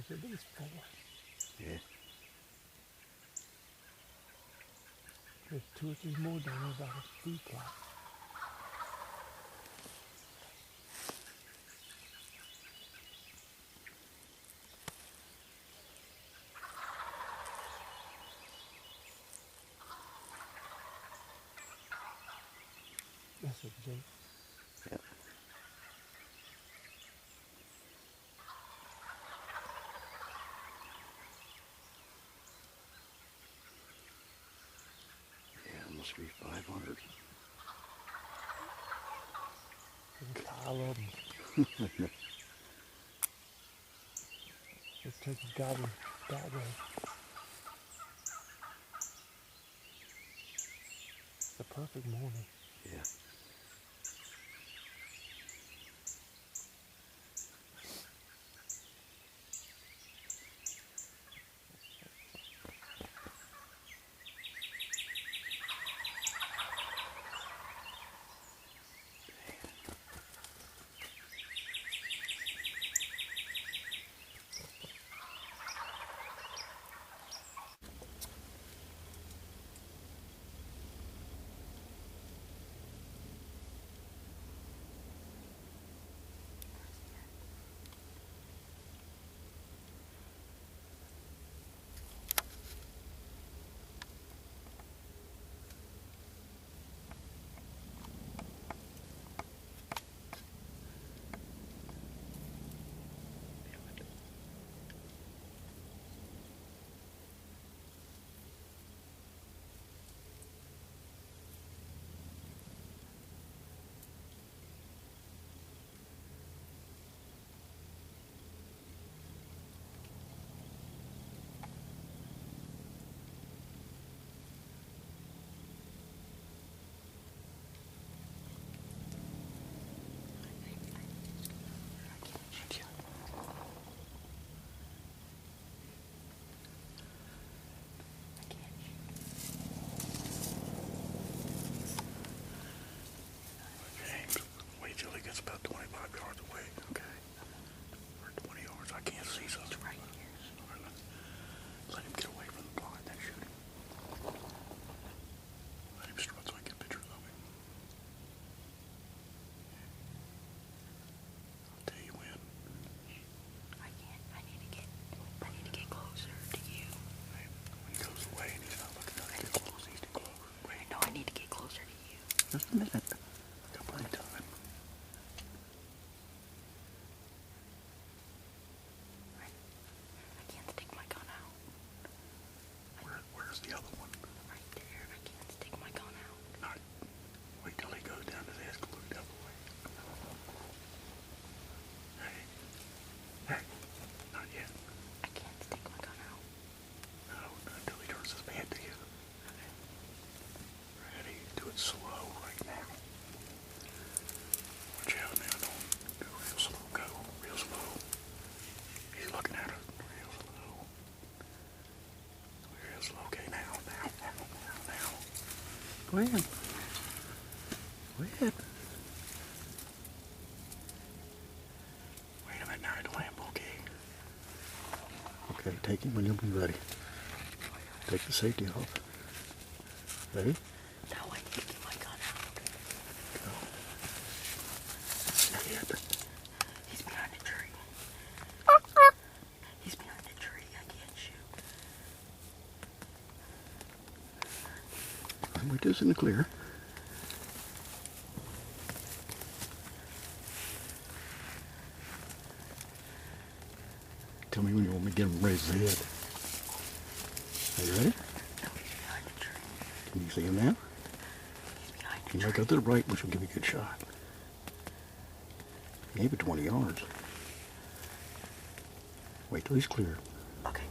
There's at least 4. Yeah. There's 2 or 3 more down there by the food plot. That's it, Jake. Yep. Yeah, it must be 500. There's a pile of them. Let's take a gobble that way. It's a perfect morning. Yeah. Till he gets about 25 yards away. Okay. Or 20 yards. I can't see so. It's right here. Let him get away from the blind, then shoot him. Let him strut so I get pictures of him. I'll tell you when. I can't. I need to get closer to you. When he goes away and he's not looking at you, get close. He's too close. Wait. No, I need to get closer to you. Just a minute. Got plenty of time. Where's the other one? Right there. I can't stick my gun out. Not. Wait till he goes down to the escalator the other way. Hey. Hey. Not yet. I can't stick my gun out. No, not until he turns his head to you. Okay. Ready? Do it slow right now. Watch out now. Don't go real slow. Go real slow. He's looking at us. Real slow. Real slow. Okay, now. Go ahead. Go ahead. Wait a minute now, the lamp, okay? Okay, take him when you'll be ready. Take the safety off. Ready? Now I need to get my gun out. Go. Ahead. He's behind the tree. He's behind the tree. I can't shoot. We're just in the clear. Tell me when you want me to get him to raise his head. Are you ready? No, he's behind the tree. Can you see him now? He's behind the You tree. might go to the right, which will give you a good shot. Maybe 20 yards. Wait till he's clear. Okay.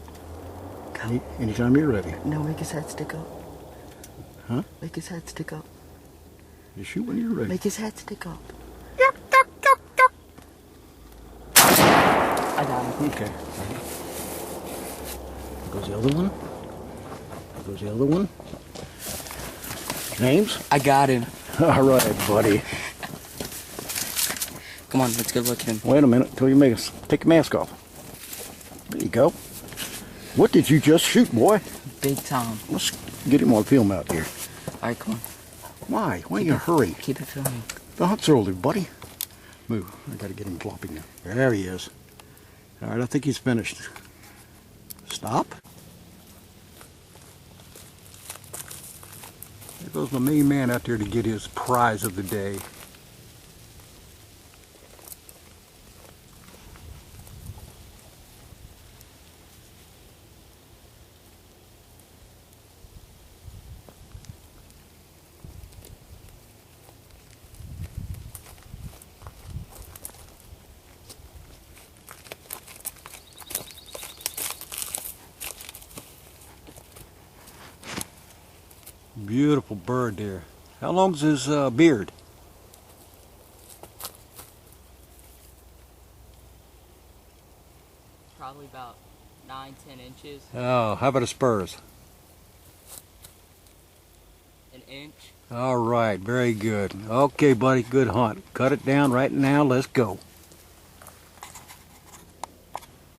Go. Anytime you're ready. No, make his head stick up. Huh? Make his head stick up. You shoot when you're ready. Make his head stick up. I got him. Okay. There goes the other one. There goes the other one. Names? I got him. All right, buddy. Come on, let's go look at him. Wait a minute until you take your mask off. Hey. you go. What did you just shoot, boy? Big Tom. Let's get him on film out here. Alright, come on. Why? Why are you in a hurry? Keep it filming. The hunt's early, buddy. Move. I gotta get him flopping now. There he is. All right, I think he's finished. Stop. There goes my main man out there to get his prize of the day. Beautiful bird there. How long's his beard? Probably about 9-10 inches. Oh, how about his spurs? An inch. All right, very good. Okay, buddy, good hunt. Cut it down right now. Let's go.